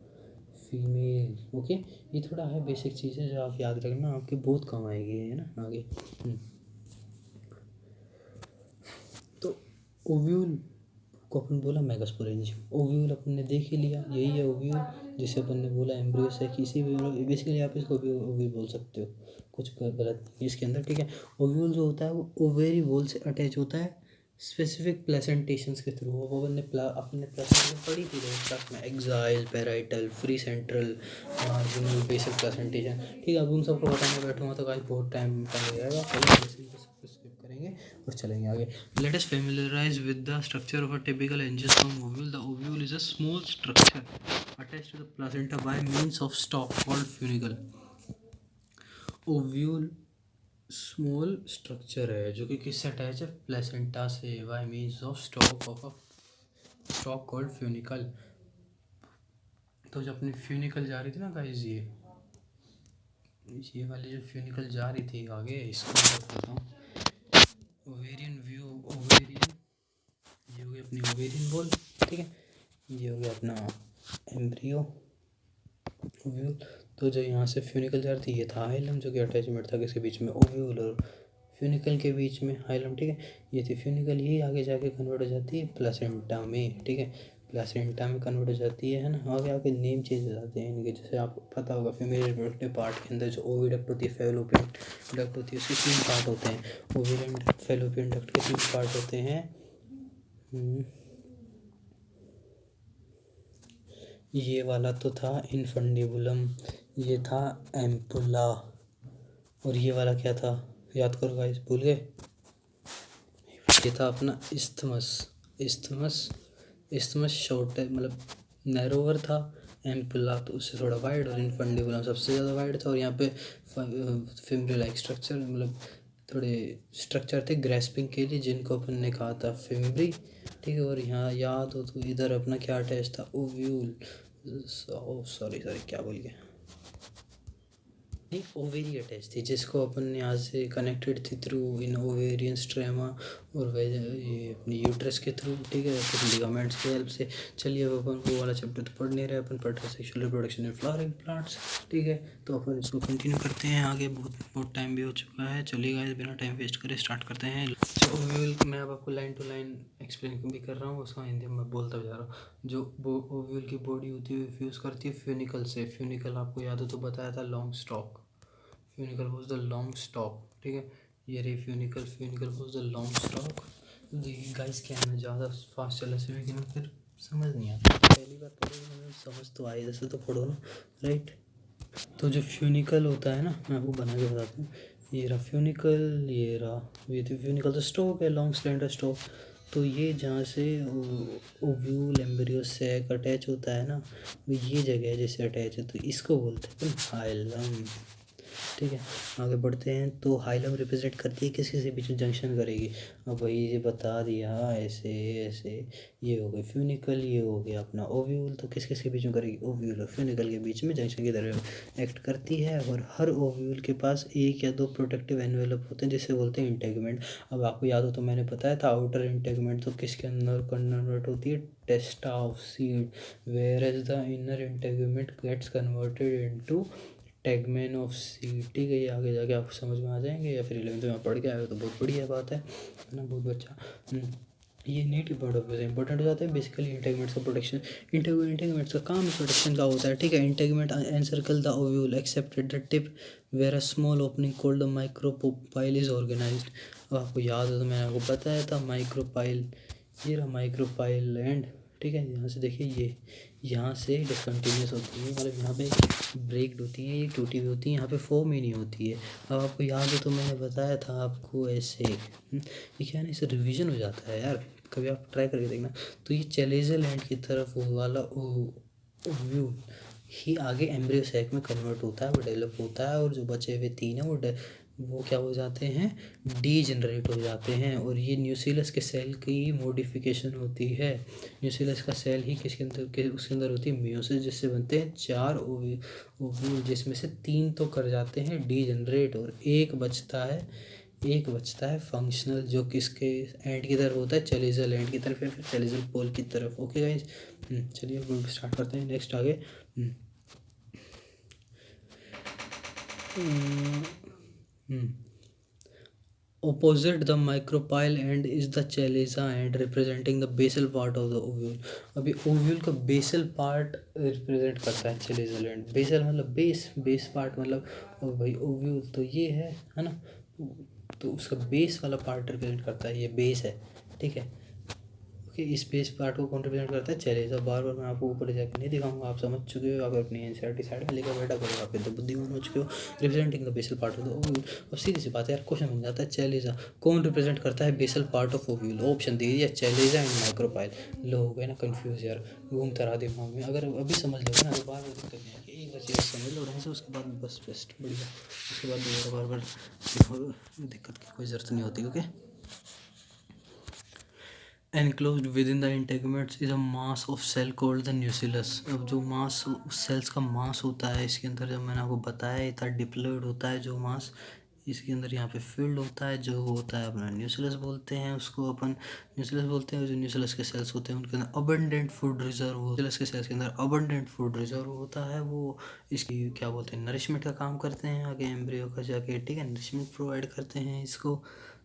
female. Okay, ये थोड़ा है बेसिक चीज़ है जो आप याद रखना, आपके बहुत काम आएगी, है ना आगे। तो ओव्यूल को अपन बोला मेगास्पोरेंजियम, ओव्यूल अपन ने देख ही लिया, यही है ओव्यूल, जिसे अपन ने बोला एम्ब्रियो से किसी भी, बेसिकली आप इसको भी ओव्यूल बोल सकते हो, कुछ गलत नहीं इसके अंदर। ठीक है, ओव्यूल जो होता है वो ओवेरी वॉल से अटैच होता है स्पेसिफिक प्लेसेंटेशंस के थ्रू। वो अपने प्लेसेंटेशन पढ़ी थी क्लास में, axile, parietal, free central, marginal, basal placentation. ठीक है, अब उन सबको बताने बैठूंगा तो गाइस बहुत टाइम लग जाएगा, स्किप करेंगे और चलेंगे आगे। Let us familiarize with the structure of a typical angiosperm ovule. The ovule is a small structure attached to the placenta by means of stalk called funicle. Ovule small structure है जो कि किससे attach है, placenta से, bye means of stock of a stock called funicle. तो जब अपनी funicle जा रही थी ना गाइस, ये वाली जो फ्यूनिकल जा रही थी आगे, इसको मैं बताता हूँ। ओवेरियन व्यू, ओवेरियन, ये हो गया अपनी ओवेरियन बॉल, ठीक है। ये हो गया अपना एम्ब्रियो ओव्यूल। तो जो यहाँ से फ्यूनिकल जा रही थी, ये था हाइलम, जो कि अटैचमेंट था किसके बीच में, ओव्यूल और फ्यूनिकल के बीच में, हाइलम, ठीक है। ये थी फ्यूनिकल, यही आगे जाके कन्वर्ट हो जाती है प्लासेंटा में, ठीक है। प्लासेंटा में कन्वर्ट हो जाती है ना। आगे आगे नेम चेंज हो जाते हैं इनके, जैसे आपको पता होगा फीमेल रिप्रोडक्टिव पार्ट के अंदर जो ओविडक्ट होती है, फैलोपियन डक्ट होती है, उसके 3 पार्ट होते हैं। ओविरियन डक्ट, फैलोपियन डक्ट के 3 पार्ट होते हैं। ये वाला तो था इनफंडिबुलम, ये था एम्पुला, और ये वाला क्या था, याद करो गाइस, भूल गए। ये था अपना इस्थमस। इस्थमस, इस्थमस शॉर्ट है, मतलब नैरोवर था। एम्पुला तो उससे थोड़ा वाइड, और इनफंडिबुलम सबसे ज़्यादा वाइड था। और यहाँ पे फिमरी लाइक स्ट्रक्चर, मतलब थोड़े स्ट्रक्चर थे ग्रेस्पिंग के लिए, जिनको अपन ने कहा था फिमरी, ठीक है। और यहाँ याद हो तो इधर अपना क्या अटैच था, ओव्यूल, सॉरी क्या बोल गया, नहीं ओवेरी अटैच थी, जिसको अपन ने यहाँ से कनेक्टेड थी थ्रू इन ओवेरियन स्ट्रेमा, और ये अपनी यूट्रस के थ्रू, ठीक है, फिर लिगामेंट्स की हेल्प से। चलिए अब अपन वो वाला चैप्टर तो पढ़ नहीं रहे, अपन पढ़ रहे sexual reproduction in flowering plants, ठीक है। तो अपन इसको कंटिन्यू करते हैं आगे, बहुत बहुत टाइम भी हो चुका है। चलिए गाइस, बिना टाइम वेस्ट करे स्टार्ट करते हैं। जो ओव्यूल, मैं अब आपको लाइन टू लाइन एक्सप्लेन भी कर रहा हूँ, उसका हिंदी में बोलता भी जा रहा हूँ। जो ओव्यूल की बॉडी होती है फ्यूज़ करती है फ्यूनिकल से। फ्यूनिकल आपको याद हो तो बताया था long stock, funicle was the long stock, ठीक है। ये रही funicle, funicle was the long stock. Guys क्या है ना, ज़्यादा फास्ट चला से लेकिन फिर समझ नहीं आता, पहली बार पढ़ो समझ तो आए, जैसे तो पढ़ो ना, राइट। तो जो फ्यूनिकल होता है ना, मैं आपको बना के बताता हूँ। ये रहा फ्यूनिकल, ये रहा, ये तो फ्यूनिकल तो स्टॉक है, लॉन्ग स्लेंडर स्टॉक। तो ये जहाँ से ओव्यूल एम्ब्रियो सैक अटैच होता है ना, वो ये जगह है जैसे अटैच है, तो इसको बोलते हैं हाइलम, ठीक है। आगे बढ़ते हैं। तो हाइलम रिप्रेजेंट करती है किस किस बीच में जंक्शन करेगी, अब वही ये बता दिया, ऐसे ऐसे। ये हो गई फ्यूनिकल, ये हो गया अपना ओव्यूल, तो किस किस के बीच में करेगी, ओव्यूल और फ्यूनिकल के बीच में जंक्शन की तरह एक्ट करती है। और हर ओव्यूल के पास 1 या 2 प्रोटेक्टिव एनवेलप होते हैं, जिसे बोलते हैं इंटेगमेंट। अब आपको याद हो तो मैंने बताया था आउटर इंटेगमेंट तो किसके अंदर कन्वर्ट होती है, testa of seed, whereas the inner integument gets converted into tegmen of seed, ठीक है। ये आगे जाके आपको समझ में आ जाएंगे, या फिर 11th में पढ़ के आए हो तो बहुत बढ़िया बात है ना, बहुत अच्छा। ये नेटिव बर्ड ऑफ इंपॉर्टेंट हो जाता है। बेसिकली इंटेगमेंट्स का प्रोटेक्शन, इंटेगमेंट्स का काम प्रोटेक्शन का होता है, ठीक है। Integument encircle the ovule excepted the tip where a small opening called the micropyle is organised. अब आपको याद हो तो मैंने आपको बताया था माइक्रोपाइल, ये रहा माइक्रोपाइल एंड, ठीक है। यहाँ से देखिए, ये यहाँ से डिसकंटिन्यूस होती है, मतलब यहाँ पे ब्रेक्ड होती है, ये टूटी हुई होती है, यहाँ पे फॉर्म ही नहीं होती है। अब आपको याद हो तो मैंने बताया था आपको ऐसे, ये क्या है ना, इससे रिवीजन हो जाता है यार, कभी आप ट्राई करके देखना। तो ये चैलेंजर लैंड की तरफ वो वाला व्यू ही आगे एम्ब्रियो सैक में कन्वर्ट होता है, वो डेवलप होता है, और जो बचे हुए 3 हैं वो क्या हो जाते हैं, डी जनरेट हो जाते हैं। और ये न्यूक्लियस के सेल की मॉडिफिकेशन होती है। न्यूक्लियस का सेल ही किसके अंदर के उसके अंदर होती है मियोसिस, जिससे बनते हैं 4 ओव्यूल, जिसमें से 3 तो कर जाते हैं डी जनरेट, और एक बचता है फंक्शनल, जो किसके एंड की तरफ होता है, चेलिजल एंड की तरफ, या फिर चेलिजल पोल की तरफ। ओके गाइस, चलिए अब स्टार्ट करते हैं नेक्स्ट आगे। Opposite the micropyle end is the chaliza end representing the basal part of the ovule। अभी ओव्यूल का बेसल पार्ट रिप्रेजेंट करता है चेलिजल एंड। बेसल मतलब बेस पार्ट, मतलब और भाई ओव्यूल तो ये है ना, तो उसका बेस वाला पार्ट रिप्रेजेंट करता है, ये बेस है, ठीक है। ओके, इस बेस पार्ट को कौन रिप्रेजेंट करता है? चेलेजा। बार बार मैं आपको ऊपर जाकर नहीं दिखाऊंगा, आप समझ चुके हो, अगर अपनी एनसीईआरटी साइड में लेकर बैठा करो आप तो बुद्धिमान हो चुके हो। Representing the basal part of the ovule. अब सीधी सी बात है यार, क्वेश्चन बन जाता है चेलेजा कौन रिप्रेजेंट करता है basal part of ovule? Option दे दिया चेलेजा एंड माइक्रोपाइल। लो हो गए ना कंफ्यूज यार, घूमता रहा दिमाग में। अगर अभी समझ लोगे ना तो बार बार दिक्कत नहीं आएगी, एक बार चीज़ समझ लो ढंग से, उसके बाद बस बेस्ट बढ़िया, उसके बाद दोबारा बार बार दिक्कत की कोई ज़रूरत नहीं होती। Okay, enclosed within the integuments is a mass of cell called the nucleus. अब जो मास उस सेल्स का मास होता है इसके अंदर, जब मैंने आपको बताया इतना डिप्लॉयड होता है जो मास इसके अंदर यहाँ पे फील्ड होता है, जो होता है अपना न्यूक्लियस बोलते हैं, उसको अपन न्यूक्लियस बोलते हैं। जो न्यूक्लियस के सेल्स होते हैं उनके अंदर अबंडेंट फूड रिजर्व, न्यूक्लियस के सेल्स के अंदर अबंडेंट फूड रिजर्व होता है, वो इसकी क्या बोलते हैं, नरिशमेंट का काम करते हैं आगे एम्ब्रियो का जाके, ठीक है, नरिशमेंट प्रोवाइड करते हैं इसको,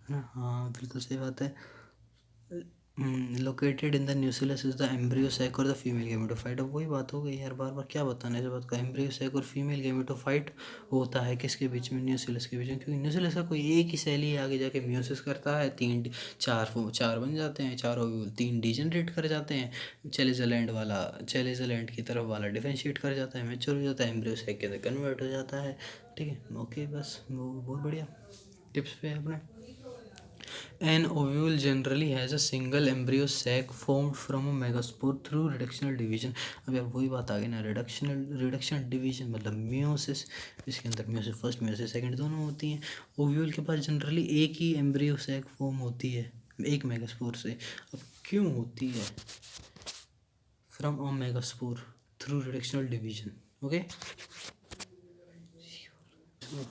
है ना। हाँ बिल्कुल सही बात है। Located in the nucleus is the embryo sac और द फीमेल गेमेटोफाइट। अब वही बात हो गई यार, बार बार क्या बताना है इस बात का। एम्ब्रियो सैक और फीमेल गेमेटोफाइट होता है किसके बीच में? न्यूक्लियस के बीच में, क्योंकि न्यूक्लियस का कोई एक ही सेल ही आगे जाके म्यूसिस करता है, चार बन जाते हैं, चार ओव्यूल, तीन डीजनरेट कर जाते हैं, चेलेजलैंड की तरफ वाला डिफरेंशिएट कर जाता है, मैच्योर हो जाता है, एम्ब्रियो सैक के अंदर कन्वर्ट हो जाता है, ठीक है। ओके बस वो बहुत बढ़िया टिप्स पे है अपने। An ovule generally has a single embryo sac formed from a megaspore through reductional division। अब यार वही बात आ गई ना, रिडक्शन डिवीजन मतलब म्यूसिस। इसके अंदर म्यूसिस फर्स्ट म्यूसिस सेकंड दोनों होती हैं। ओव्यूल के पास जनरली एक ही एम्ब्रियो सैक फॉर्म होती है एक मेगास्पोर से। अब क्यों होती है? From a megaspore through reductional division. Okay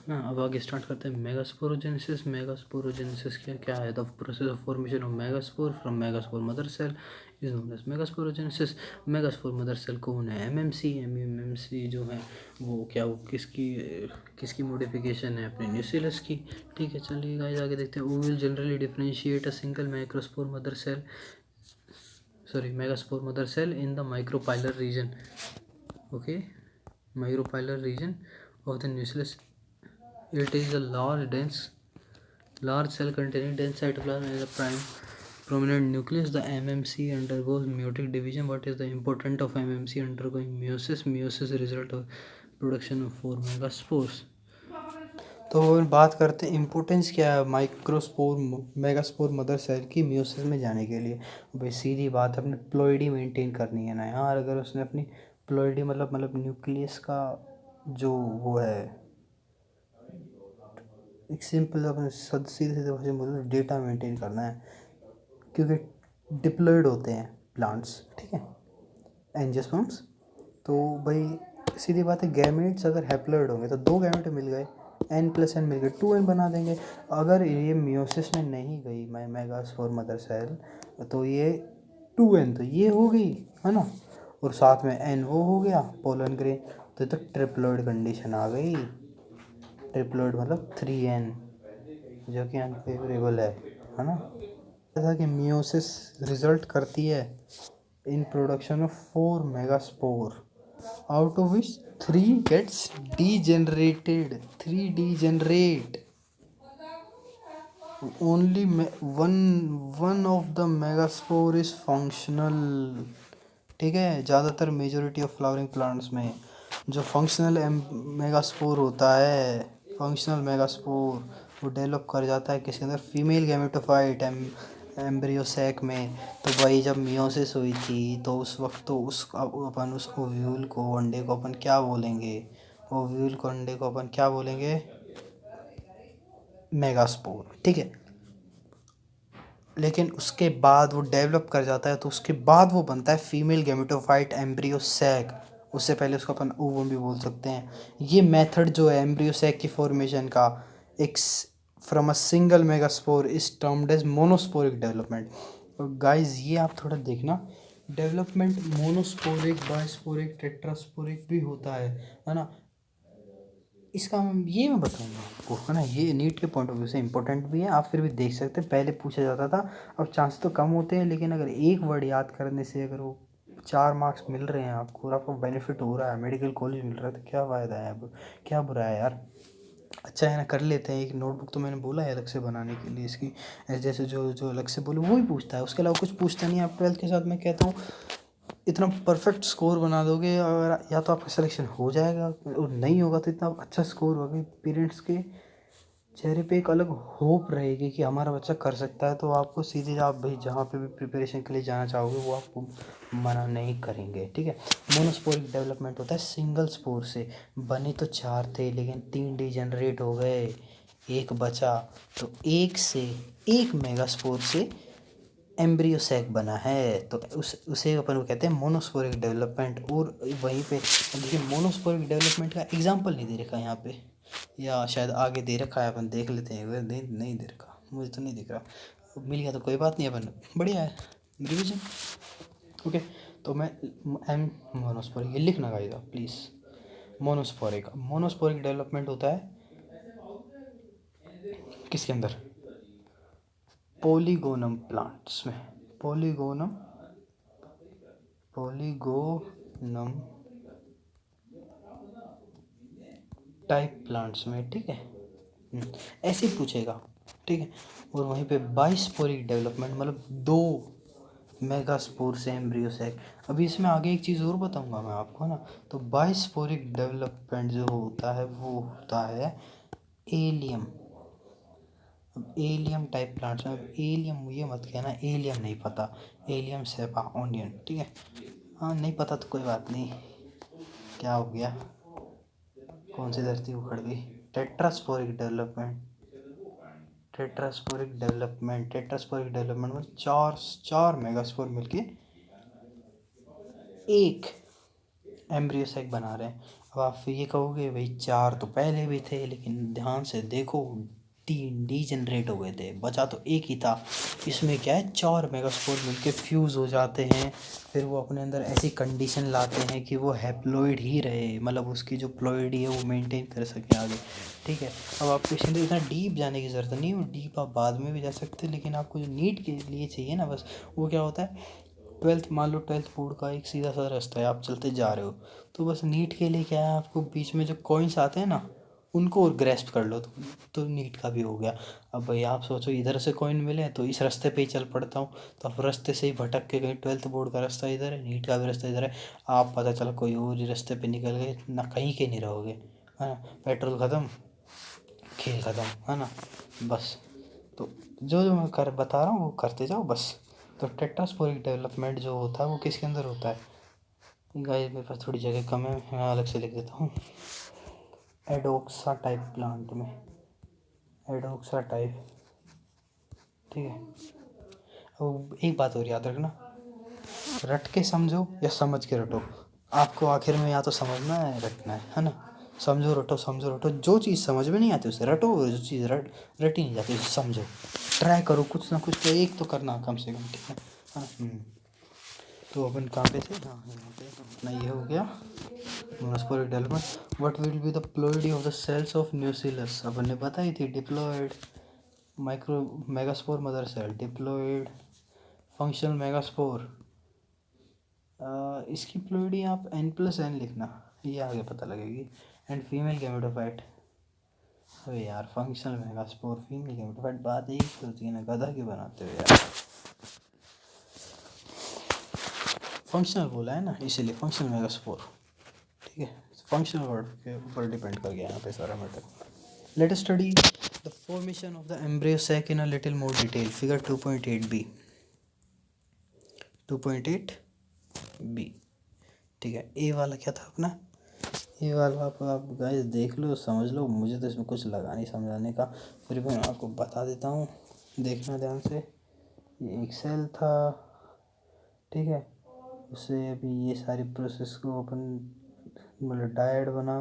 ना, अब आगे स्टार्ट करते हैं मेगास्पोरोजेनेसिस। मेगास्पोरोजेनेसिस क्या क्या है? The process of formation of megaspore from megaspore mother cell is known as megasporogenesis. Megaspore mother cell कौन है? एमएमसी जो है वो क्या, वो किसकी मॉडिफिकेशन है? अपने न्यूक्लियस की, ठीक है। चलिए गाइस आगे देखते हैं। Ovule generally differentiate a single microspore mother cell megaspore mother cell in the micropylar region. Okay, micropylar region of the nucleus. It is a large cell containing dense cytoplasm and a prominent nucleus. The MMC undergoes meiotic division. What is the importance of MMC undergoing meiosis? Meiosis result of production of 4 megaspores। तो बात करते हैं importance क्या है microspore megaspore mother cell की meiosis में जाने के लिए। भाई सीधी बात, अपने प्लॉइडी मेंटेन करनी है ना यार। अगर उसने अपनी प्लॉइडी मतलब न्यूक्लियस का जो वो है, एक सिंपल अपने सीधे सीधे भाषा में बोलो, डेटा मेंटेन करना है, क्योंकि डिप्लॉयड होते हैं प्लांट्स, ठीक है, एंजियोस्पर्म्स। तो भाई सीधी बात है, गैमेट्स अगर हैप्लॉइड होंगे तो दो गैमेट मिल गए, n+n मिल गए, 2n बना देंगे। अगर ये मियोसिस में नहीं गई मेगास्पोर मदर सेल तो ये 2n तो ये हो गई, है ना, और साथ में n वो हो गया पोलन ग्रेन, तो ट्रिप्लॉइड कंडीशन आ गई। ट्रिप्लॉइड मतलब 3n, जो कि अनफेवरेबल है ना। जैसा कि मियोसिस रिजल्ट करती है in production of 4 megaspore, out of which 3 gets degenerated, 3 degenerate, only one of the megaspore is functional, ठीक है। ज़्यादातर मेजोरिटी ऑफ फ्लावरिंग प्लांट्स में जो फंक्शनल मेगास्पोर होता है, फंक्शनल मेगास्पोर वो डेवलप कर जाता है किसके अंदर? फीमेल गैमेटोफाइट एम्ब्रियो सैक में। तो भाई जब मियोसिस हुई थी तो उस वक्त तो अपन उस ओव्यूल को, अंडे को अपन क्या बोलेंगे? ओव्यूल को, अंडे को अपन क्या बोलेंगे? मेगास्पोर, ठीक है। लेकिन उसके बाद वो डेवलप कर जाता है तो उसके बाद वो बनता है फीमेल गैमेटोफाइट एम्ब्रियो सैक। उससे पहले उसको अपन ओवम भी बोल सकते हैं। ये मेथड जो है एम्ब्रियो सैक की फॉर्मेशन का, एक from a single megaspore is termed as monosporic development. और गाइस ये आप थोड़ा देखना, डेवलपमेंट मोनोस्पोरिक, बाइस्पोरिक, टेट्रास्पोरिक भी होता है ना। इसका ये मैं बताऊंगा आपको, है ना। ये नीट के पॉइंट ऑफ व्यू से इंपॉर्टेंट भी है, आप फिर भी देख सकते हैं। पहले पूछा जाता था, अब चांस तो कम होते हैं, लेकिन अगर एक वर्ड याद करने से अगर वो 4 मार्क्स मिल रहे हैं आपको और आपको बेनिफिट हो रहा है, मेडिकल कॉलेज मिल रहा है, तो क्या फ़ायदा है, अब क्या बुरा है यार। अच्छा है ना, कर लेते हैं। एक नोटबुक तो मैंने बोला है अलग से बनाने के लिए इसकी, जैसे जो जो अलग से बोलूँ वो ही पूछता है, उसके अलावा कुछ पूछता नहीं है। आप 12th के साथ मैं कहता हूँ इतना परफेक्ट स्कोर बना दोगे, और या तो आपका सिलेक्शन हो जाएगा, और नहीं होगा तो इतना अच्छा स्कोर होगा, पेरेंट्स के चेहरे पे एक अलग होप रहेगी कि हमारा बच्चा कर सकता है। तो आपको सीधे आप भाई जहाँ पे भी प्रिपरेशन के लिए जाना चाहोगे वो आपको मना नहीं करेंगे, ठीक है। मोनोस्पोरिक डेवलपमेंट होता है सिंगल स्पोर से, बने तो 4 थे लेकिन 3 डीजेनरेट हो गए, एक बचा। तो एक से, एक मेगास्पोर से एम्ब्रियो सैक बना है, तो उसे अपन को कहते हैं मोनोस्पोरिक डेवलपमेंट। और वहीं पे देखिए मोनोस्पोरिक डेवलपमेंट का एग्जांपल नहीं दे रखा यहाँ पे, या शायद आगे दे रखा है, अपन देख लेते हैं। नहीं, नहीं दे रखा, मुझे तो नहीं दिख रहा। मिल गया तो कोई बात नहीं, अपन बढ़िया है, रिविजन। ओके, तो मैं एम मोनोस्पोरिक ये लिखना गाइस आप प्लीज़। मोनोस्पोरिक, मोनोस्पोरिक डेवलपमेंट होता है किसके अंदर, पॉलीगोनम प्लांट्स में, पॉलीगोनम, पॉलीगोनम टाइप प्लांट्स में, ठीक है। ऐसे ही पूछेगा, ठीक है। और वहीं पे बाइस्पोरिक डेवलपमेंट मतलब 2 मेगास्पोर से एम्ब्रियो सैक। अभी इसमें आगे एक चीज़ और बताऊंगा मैं आपको ना। तो बाइस्पोरिक डेवलपमेंट जो होता है वो होता है एलियम। अब एलियम टाइप प्लांट्स में, अब एलियम ये मत कहना एलियम नहीं पता, एलियम सेपा ऑनियन, ठीक है। हाँ नहीं पता तो कोई बात नहीं, क्या हो गया, कौन सी धरती उखड़ गई। टेट्रास्पोरिक डेवलपमेंट, टेट्रास्पोरिक डेवलपमेंट में चार चार मेगास्पोर मिलके एक एम्ब्रियो सैक बना रहे हैं। अब आप ये कहोगे भाई 4 तो पहले भी थे, लेकिन ध्यान से देखो 3 डीजनरेट हो गए थे, बचा तो एक ही था। इसमें क्या है, 4 मेगास्पोर मिलके फ्यूज़ हो जाते हैं, फिर वो अपने अंदर ऐसी कंडीशन लाते हैं कि वो हैप्लॉइड ही रहे, मतलब उसकी जो प्लॉइडी है वो मेंटेन कर सके आगे, ठीक है। अब आपको इसके अंदर इतना डीप जाने की ज़रूरत नहीं है, वो डीप आप बाद में भी जा सकते हैं, लेकिन आपको जो नीट के लिए चाहिए ना बस, वो क्या होता है, 12th मान लो 12th बोर्ड का एक सीधा सा रास्ता है, आप चलते जा रहे हो, तो बस नीट के लिए क्या है, आपको बीच में जो कॉइन्स आते हैं ना उनको और ग्रेस्प कर लो, तो नीट का भी हो गया। अब भाई आप सोचो इधर से कॉइन मिले तो इस रास्ते पे ही चल पड़ता हूँ, तो आप रास्ते से ही भटक के कहीं 12th बोर्ड का रास्ता इधर है, नीट का भी रास्ता इधर है, आप पता चला कोई और ही रास्ते पे निकल गए ना, कहीं के नहीं रहोगे, है ना। पेट्रोल ख़त्म, खेल ख़त्म, है ना। बस, तो जो जो मैं कर बता रहा हूँ वो करते जाओ बस। तो टेट्रास्पोरिक डेवलपमेंट जो होता है वो किसके अंदर होता है, गाइस मेरे पास थोड़ी जगह कम है, मैं अलग से लिख देता हूँ। एडोक्सा टाइप प्लांट में, एडोक्सा टाइप, ठीक है। अब एक बात और याद रखना, रट के समझो या समझ के रटो, आपको आखिर में या तो समझना है रटना है ना। समझो रटो, समझो रटो, जो चीज़ समझ में नहीं आती उसे रटो, और जो चीज़ रटी नहीं जाती उसे समझो। ट्राई करो कुछ ना कुछ तो एक तो करना कम से कम, ठीक है। हाँ, तो अपन कहाँ पे थे, हाँ यहाँ पे अपना ये हो गया monosporic development. What will be the ploidy of the cells of nucellus, अपन ने बताई थी, diploid, micro megaspore mother cell, diploid, functional megaspore. इसकी प्लॉइडी आप n+n लिखना, ये आगे पता लगेगी। एंड फीमेल गैमेटोफाइट, अरे यार फंक्शनल मेगास्पोर फीमेल गैमेटोफाइट, बात एक ही होती है ना, गधा क्यों बनाते हो यार। फंक्शनल बोला है ना इसीलिए फंक्शनल मेगास्पोर, ठीक है। फंक्शनल वर्ड के ऊपर डिपेंड कर गया यहाँ पे सारा matter. Let us study the formation of the embryo sac in a little more detail, figure 2.8b, 2.8b, ठीक है। ए वाला क्या था अपना, ये वाला आप गाइस देख लो समझ लो, मुझे तो इसमें कुछ लगा नहीं समझाने का, फिर भी मैं आपको बता देता हूँ, देखना ध्यान से। ये एक सेल था, ठीक है, उससे अभी ये सारी प्रोसेस को अपन मतलब डायड बना,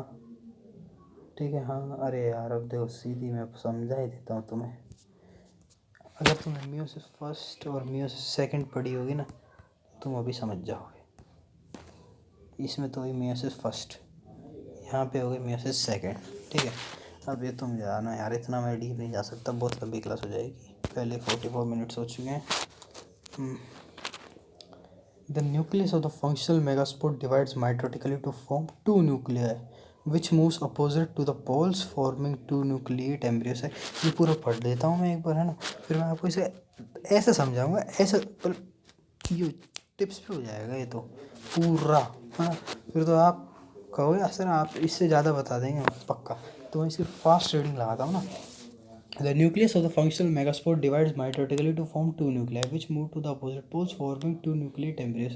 ठीक है। हाँ अरे यार अब देखो सीधी मैं समझा ही देता हूँ तुम्हें, अगर तुमने मियोसिस फर्स्ट और मियोसिस सेकंड पढ़ी होगी ना तुम अभी समझ जाओगे। इसमें तो हुई मियोसिस फर्स्ट, यहाँ पे हो गई मियोसिस सेकंड, ठीक है। अब ये तुम जाना यार, इतना मैं डीप नहीं जा सकता, बहुत लंबी क्लास हो जाएगी, पहले 44 मिनट्स हो चुके हैं। The nucleus of the functional megaspore divides mitotically to form 2 nuclei, which moves opposite to the poles forming two nucleate embryos है। ये पूरा पढ़ देता हूँ मैं एक बार, है ना, फिर मैं आपको इसे ऐसे समझाऊंगा, ऐसे ये टिप्स पे हो जाएगा ये तो पूरा, है ना। फिर तो आप कहोगे सर आप इससे ज़्यादा बता देंगे पक्का, तो मैं इसकी फास्ट रीडिंग लगाता हूँ ना। The nucleus of the functional megaspore divides mitotically to form two nuclei, which move to the opposite poles, forming two nucleate embryos.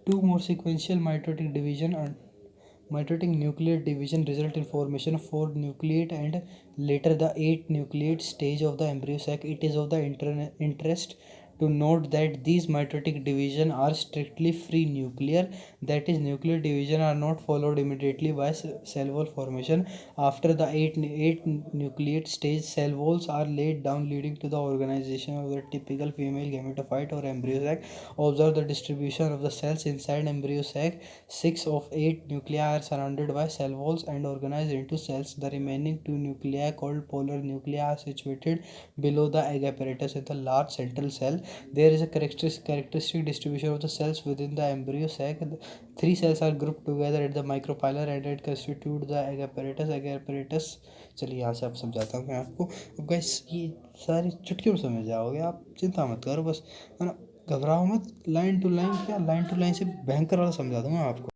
Two more sequential mitotic division and mitotic nucleate division result in formation of four nucleate and later the eight nucleate stage of the embryo sac. It is of the interest to note that these mitotic division are strictly free nuclear, that is nuclear division are not followed immediately by cell wall formation. After the eight nucleate stage, cell walls are laid down, leading to the organization of the typical female gametophyte or embryo sac. Observe the distribution of the cells inside embryo sac. 6 of 8 nuclei are surrounded by cell walls and organized into cells. The remaining 2 nuclei, called polar nuclei, are situated below the egg apparatus in the large central cell. There is a characteristic distribution of the cells within the embryo sac. 3 cells are grouped together at the micropylar and it constitute the egg apparatus. Egg apparatus, चलिए यहाँ से आप समझाता हूँ मैं आपको। अब guys ये सारी चुटकियों में समझ जाओगे आप, चिंता मत करो बस, है ना, घबराओ मत। लाइन टू लाइन क्या, लाइन टू लाइन से भयंकर वाला समझा दूंगा आपको।